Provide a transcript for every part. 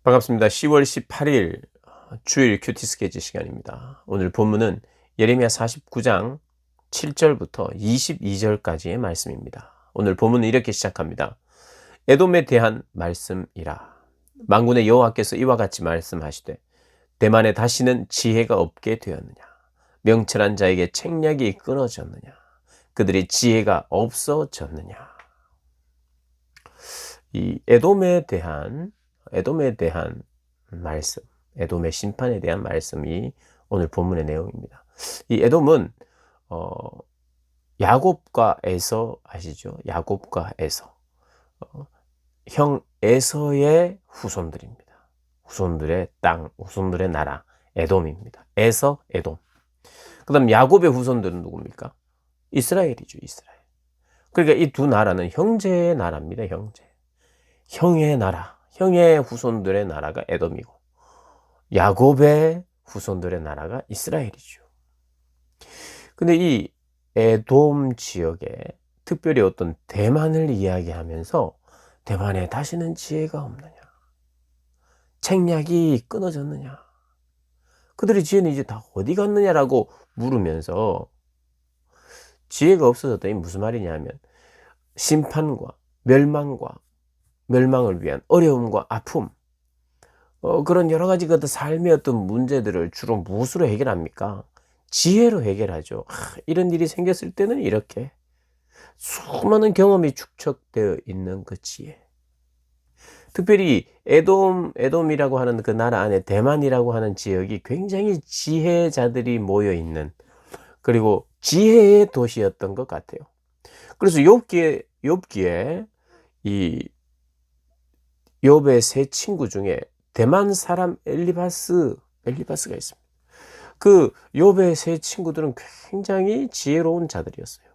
반갑습니다. 10월 18일 주일 큐티 스케치 시간입니다. 오늘 본문은 예레미야 49장 7절부터 22절까지의 말씀입니다. 오늘 본문은 이렇게 시작합니다. 에돔에 대한 말씀이라. 만군의 여호와께서 이와 같이 말씀하시되 대만에 다시는 지혜가 없게 되었느냐. 명철한 자에게 책략이 끊어졌느냐. 그들의 지혜가 없어졌느냐. 이 에돔에 대한 말씀, 에돔의 심판에 대한 말씀이 오늘 본문의 내용입니다. 이 에돔은 야곱과 에서 아시죠? 야곱과 에서, 형 에서의 후손들입니다. 후손들의 땅, 후손들의 나라 에돔입니다. 에서, 에돔. 그다음 야곱의 후손들은 누굽니까? 이스라엘이죠, 이스라엘. 그러니까 이 두 나라는 형제의 나라입니다. 형의 나라. 형의 후손들의 나라가 에돔이고 야곱의 후손들의 나라가 이스라엘이죠. 근데 이 에돔 지역에 특별히 어떤 대만을 이야기하면서 대만에 다시는 지혜가 없느냐, 책략이 끊어졌느냐, 그들의 지혜는 이제 다 어디 갔느냐라고 물으면서 지혜가 없어졌다니 무슨 말이냐면 심판과 멸망을 위한 어려움과 아픔, 그런 여러 가지 삶의 어떤 문제들을 주로 무엇으로 해결합니까? 지혜로 해결하죠. 이런 일이 생겼을 때는 이렇게 수많은 경험이 축적되어 있는 그 지혜. 특별히 에돔이라고 하는 그 나라 안에 대만이라고 하는 지역이 굉장히 지혜자들이 모여 있는, 그리고 지혜의 도시였던 것 같아요. 그래서 욥기에 이 욥의 세 친구 중에 대만 사람 엘리바스가 있습니다. 그 욥의 세 친구들은 굉장히 지혜로운 자들이었어요.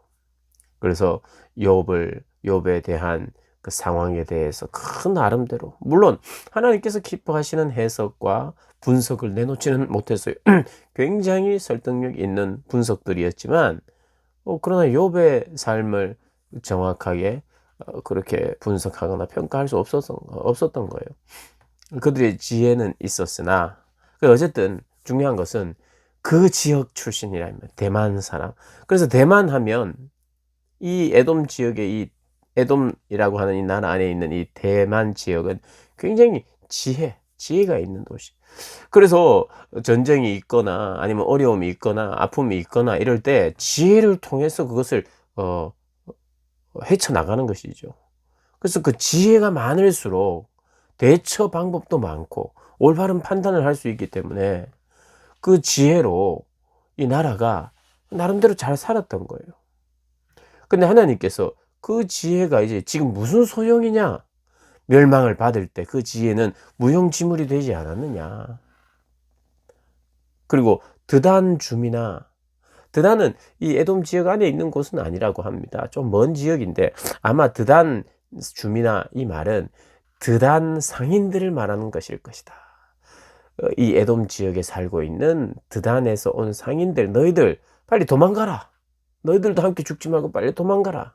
그래서 욥에 대한 그 상황에 대해서 큰 나름대로, 물론 하나님께서 기뻐하시는 해석과 분석을 내놓지는 못했어요. 굉장히 설득력 있는 분석들이었지만 그러나 욥의 삶을 정확하게 그렇게 분석하거나 평가할 수 없었던 거예요. 그들의 지혜는 있었으나 어쨌든 중요한 것은 그 지역 출신이라면 대만 사람. 그래서 대만 하면 이 에돔 지역의 이 에돔이라고 하는 이 나라 안에 있는 이 대만 지역은 굉장히 지혜가 있는 도시. 그래서 전쟁이 있거나 아니면 어려움이 있거나 아픔이 있거나 이럴 때 지혜를 통해서 그것을 헤쳐나가는 것이죠. 그래서 그 지혜가 많을수록 대처 방법도 많고 올바른 판단을 할 수 있기 때문에 그 지혜로 이 나라가 나름대로 잘 살았던 거예요. 근데 하나님께서 그 지혜가 이제 지금 무슨 소용이냐? 멸망을 받을 때 그 지혜는 무용지물이 되지 않았느냐? 그리고 드단은 이 에돔 지역 안에 있는 곳은 아니라고 합니다. 좀 먼 지역인데 아마 드단 주민이나 이 말은 드단 상인들을 말하는 것일 것이다. 이 에돔 지역에 살고 있는 드단에서 온 상인들, 너희들 빨리 도망가라. 너희들도 함께 죽지 말고 빨리 도망가라.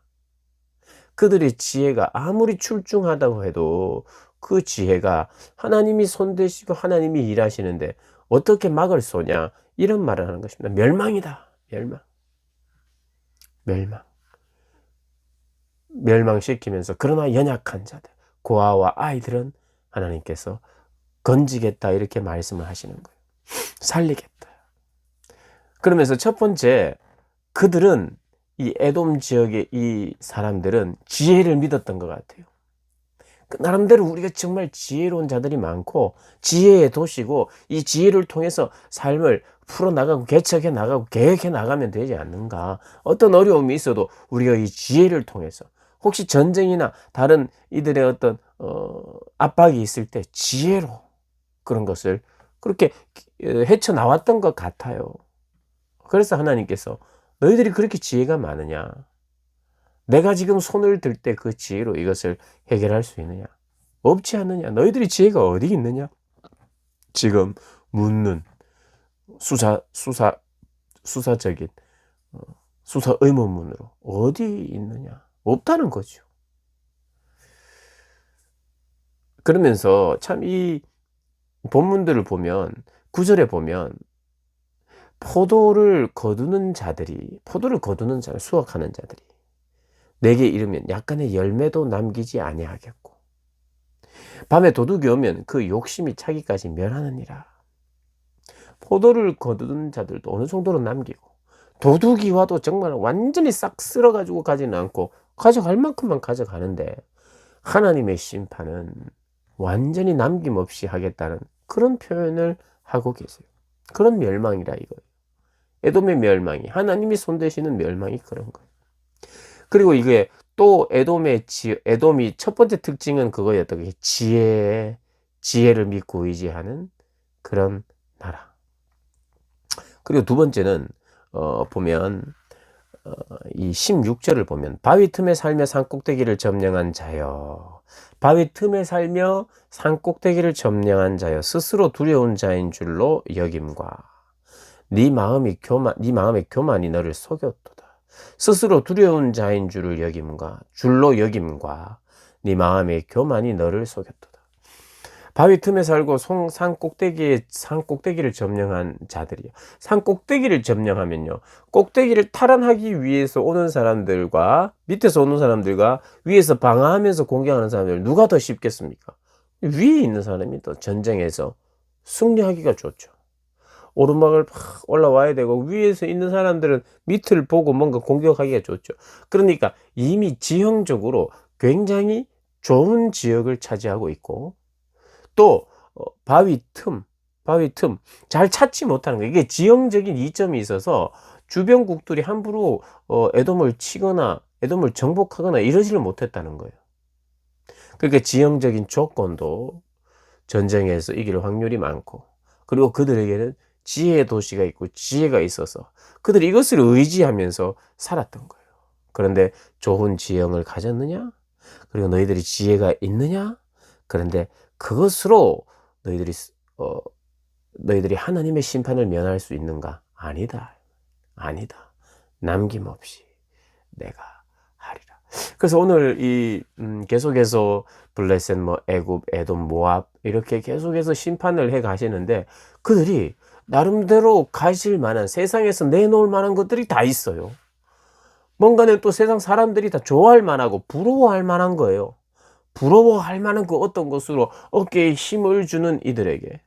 그들의 지혜가 아무리 출중하다고 해도 그 지혜가 하나님이 손대시고 하나님이 일하시는데 어떻게 막을 쏘냐, 이런 말을 하는 것입니다. 멸망이다. 멸망시키면서 그러나 연약한 자들, 고아와 아이들은 하나님께서 건지겠다, 이렇게 말씀을 하시는 거예요. 살리겠다. 그러면서 첫 번째, 그들은 이 에돔 지역의 이 사람들은 지혜를 믿었던 것 같아요. 나름대로 우리가 정말 지혜로운 자들이 많고 지혜의 도시고 이 지혜를 통해서 삶을 풀어나가고 개척해 나가고 계획해 나가면 되지 않는가. 어떤 어려움이 있어도 우리가 이 지혜를 통해서, 혹시 전쟁이나 다른 이들의 어떤 압박이 있을 때 지혜로 그런 것을 그렇게 헤쳐나왔던 것 같아요. 그래서 하나님께서 너희들이 그렇게 지혜가 많으냐? 내가 지금 손을 들 때 그 지혜로 이것을 해결할 수 있느냐? 없지 않느냐? 너희들이 지혜가 어디 있느냐? 지금 묻는 수사적인 수사 의문문으로 어디 있느냐? 없다는 거죠. 그러면서 참 이 본문들을 보면 9절에 보면 포도를 거두는 자들이 수확하는 자들이 내게 이르면 약간의 열매도 남기지 아니하겠고 밤에 도둑이 오면 그 욕심이 차기까지 멸하느니라. 포도를 거두는 자들도 어느 정도는 남기고 도둑이 와도 정말 완전히 싹 쓸어가지고 가지는 않고 가져갈 만큼만 가져가는데 하나님의 심판은 완전히 남김없이 하겠다는 그런 표현을 하고 계세요. 그런 멸망이라 이거예요. 에돔의 멸망이, 하나님이 손대시는 멸망이 그런 거예요. 그리고 이게 또 에돔이 첫 번째 특징은 그거였던 게 지혜를 믿고 의지하는 그런 나라. 그리고 두 번째는 보면 이 16절을 보면 바위 틈에 살며 산꼭대기를 점령한 자여, 바위 틈에 살며 산꼭대기를 점령한 자여, 스스로 두려운 자인 줄로 여김과 네 마음의 교만이 너를 속였도다. 스스로 두려운 자인 줄로 여김과 네 마음의 교만이 너를 속였도다. 바위 틈에 살고 산꼭대기를 점령한 자들이요. 산꼭대기를 점령하면요, 꼭대기를 탈환하기 위해서 오는 사람들과 밑에서 오는 사람들과 위에서 방어하면서 공격하는 사람들, 누가 더 쉽겠습니까? 위에 있는 사람이 더 전쟁에서 승리하기가 좋죠. 오르막을 팍 올라와야 되고 위에서 있는 사람들은 밑을 보고 뭔가 공격하기가 좋죠. 그러니까 이미 지형적으로 굉장히 좋은 지역을 차지하고 있고, 또 바위 틈 잘 찾지 못하는 거예요. 이게 지형적인 이점이 있어서 주변국들이 함부로 에돔을 치거나 에돔을 정복하거나 이러지를 못했다는 거예요. 그러니까 지형적인 조건도 전쟁에서 이길 확률이 많고, 그리고 그들에게는 지혜의 도시가 있고 지혜가 있어서 그들이 이것을 의지하면서 살았던 거예요. 그런데 좋은 지형을 가졌느냐? 그리고 너희들이 지혜가 있느냐? 그런데 그것으로 너희들이 하나님의 심판을 면할 수 있는가? 아니다. 남김없이 내가 하리라. 그래서 오늘 계속해서 블레셋, 애굽, 에돔, 모압 이렇게 계속해서 심판을 해 가시는데, 그들이 나름대로 가질 만한, 세상에서 내놓을 만한 것들이 다 있어요. 뭔가는 또 세상 사람들이 다 좋아할 만하고 부러워할 만한 거예요. 부러워할 만한 그 어떤 것으로 어깨에 힘을 주는 이들에게,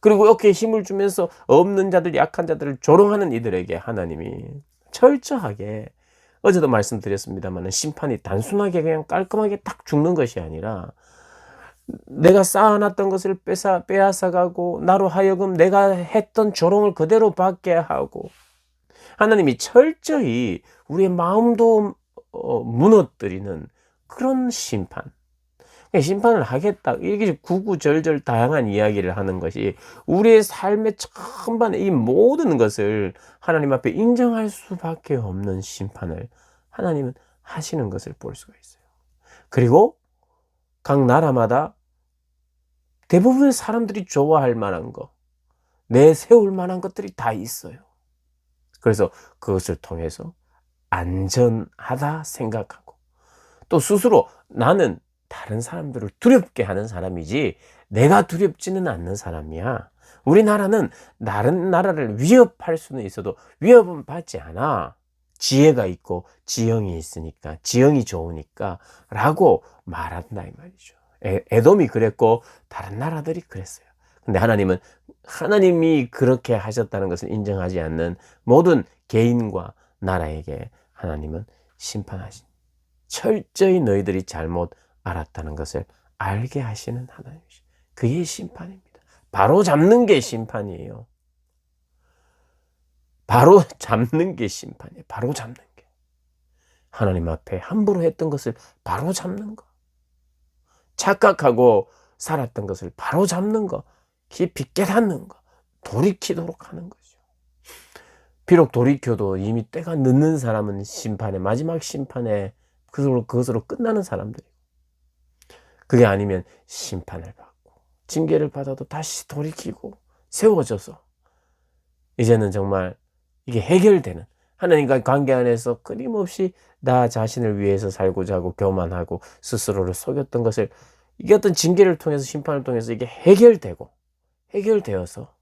그리고 어깨에 힘을 주면서 없는 자들, 약한 자들을 조롱하는 이들에게 하나님이 철저하게, 어제도 말씀드렸습니다만 심판이 단순하게 그냥 깔끔하게 딱 죽는 것이 아니라 내가 쌓아놨던 것을 빼앗아가고 나로 하여금 내가 했던 조롱을 그대로 받게 하고, 하나님이 철저히 우리의 마음도 무너뜨리는 그런 심판을 하겠다. 이게 구구절절 다양한 이야기를 하는 것이 우리의 삶의 전반의 이 모든 것을 하나님 앞에 인정할 수밖에 없는 심판을 하나님은 하시는 것을 볼 수가 있어요. 그리고 각 나라마다 대부분의 사람들이 좋아할 만한 거, 내세울 만한 것들이 다 있어요. 그래서 그것을 통해서 안전하다 생각하고, 또 스스로 나는 다른 사람들을 두렵게 하는 사람이지 내가 두렵지는 않는 사람이야. 우리나라는 다른 나라를 위협할 수는 있어도 위협은 받지 않아. 지혜가 있고 지형이 있으니까, 지형이 좋으니까 라고 말한다 이 말이죠. 에돔이 그랬고 다른 나라들이 그랬어요. 근데 하나님이 그렇게 하셨다는 것을 인정하지 않는 모든 개인과 나라에게 하나님은 심판하신, 철저히 너희들이 잘못 알았다는 것을 알게 하시는 하나님이시죠. 그게 심판입니다. 바로 잡는 게 심판이에요. 바로 잡는 게 심판이에요. 바로 잡는 게. 하나님 앞에 함부로 했던 것을 바로 잡는 거. 착각하고 살았던 것을 바로 잡는 거. 깊이 깨닫는 거. 돌이키도록 하는 거죠. 비록 돌이켜도 이미 때가 늦는 사람은 마지막 심판에 그것으로 끝나는 사람들이고, 그게 아니면 심판을 받고 징계를 받아도 다시 돌이키고 세워져서 이제는 정말 이게 해결되는, 하나님과 관계 안에서 끊임없이 나 자신을 위해서 살고자 하고 교만하고 스스로를 속였던 것을, 이게 어떤 징계를 통해서, 심판을 통해서 이게 해결되고 해결되어서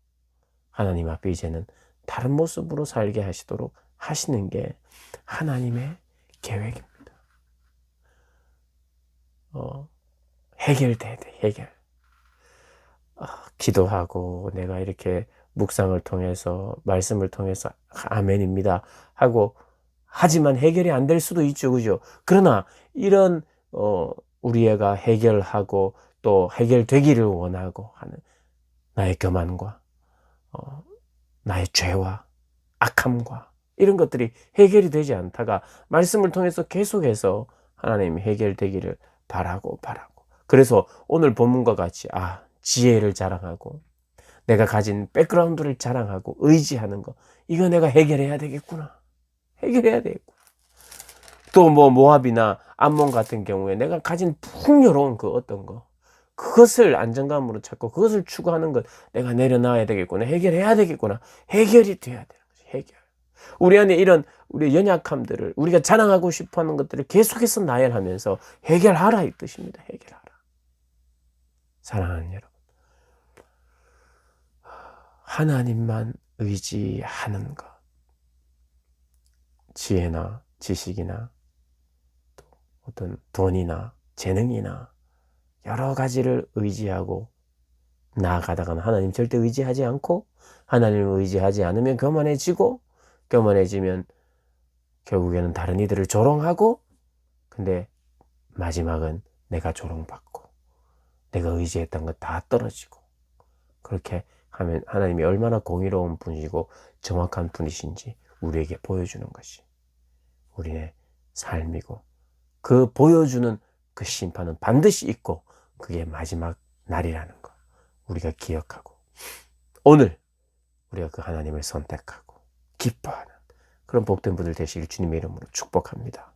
하나님 앞에 이제는 다른 모습으로 살게 하시도록 하시는 게 하나님의 계획입니다. 해결돼야 돼, 해결. 기도하고 내가 이렇게 묵상을 통해서 말씀을 통해서 아멘입니다 하고 하지만 해결이 안 될 수도 있죠, 그죠? 그러나 이런 우리 애가 해결하고 또 해결되기를 원하고 하는 나의 교만과 나의 죄와 악함과 이런 것들이 해결이 되지 않다가 말씀을 통해서 계속해서 하나님이 해결되기를 바라고 그래서 오늘 본문과 같이 지혜를 자랑하고 내가 가진 백그라운드를 자랑하고 의지하는 거, 이거 내가 해결해야 되겠구나. 해결해야 되겠구나. 또 모압이나 암몬 같은 경우에 내가 가진 풍요로운 그 어떤 거, 그것을 안정감으로 찾고 그것을 추구하는 것 내가 내려놔야 되겠구나. 해결해야 되겠구나. 해결이 돼야 되는 거지. 해결. 우리 안에 이런 우리 연약함들을 우리가 자랑하고 싶어하는 것들을 계속해서 나열하면서 해결하라 이 뜻입니다. 해결하라. 사랑하는 여러분, 하나님만 의지하는 것, 지혜나 지식이나 또 어떤 돈이나 재능이나 여러 가지를 의지하고 나아가다가는 하나님 절대 의지하지 않고, 하나님을 의지하지 않으면 교만해지면 결국에는 다른 이들을 조롱하고, 근데 마지막은 내가 조롱받고 내가 의지했던 것 다 떨어지고, 그렇게 하면 하나님이 얼마나 공의로운 분이시고 정확한 분이신지 우리에게 보여주는 것이 우리의 삶이고, 그 보여주는 그 심판은 반드시 있고 그게 마지막 날이라는 것 우리가 기억하고, 오늘 우리가 그 하나님을 선택하고 기뻐하는 그런 복된 분들 되시길 주님의 이름으로 축복합니다.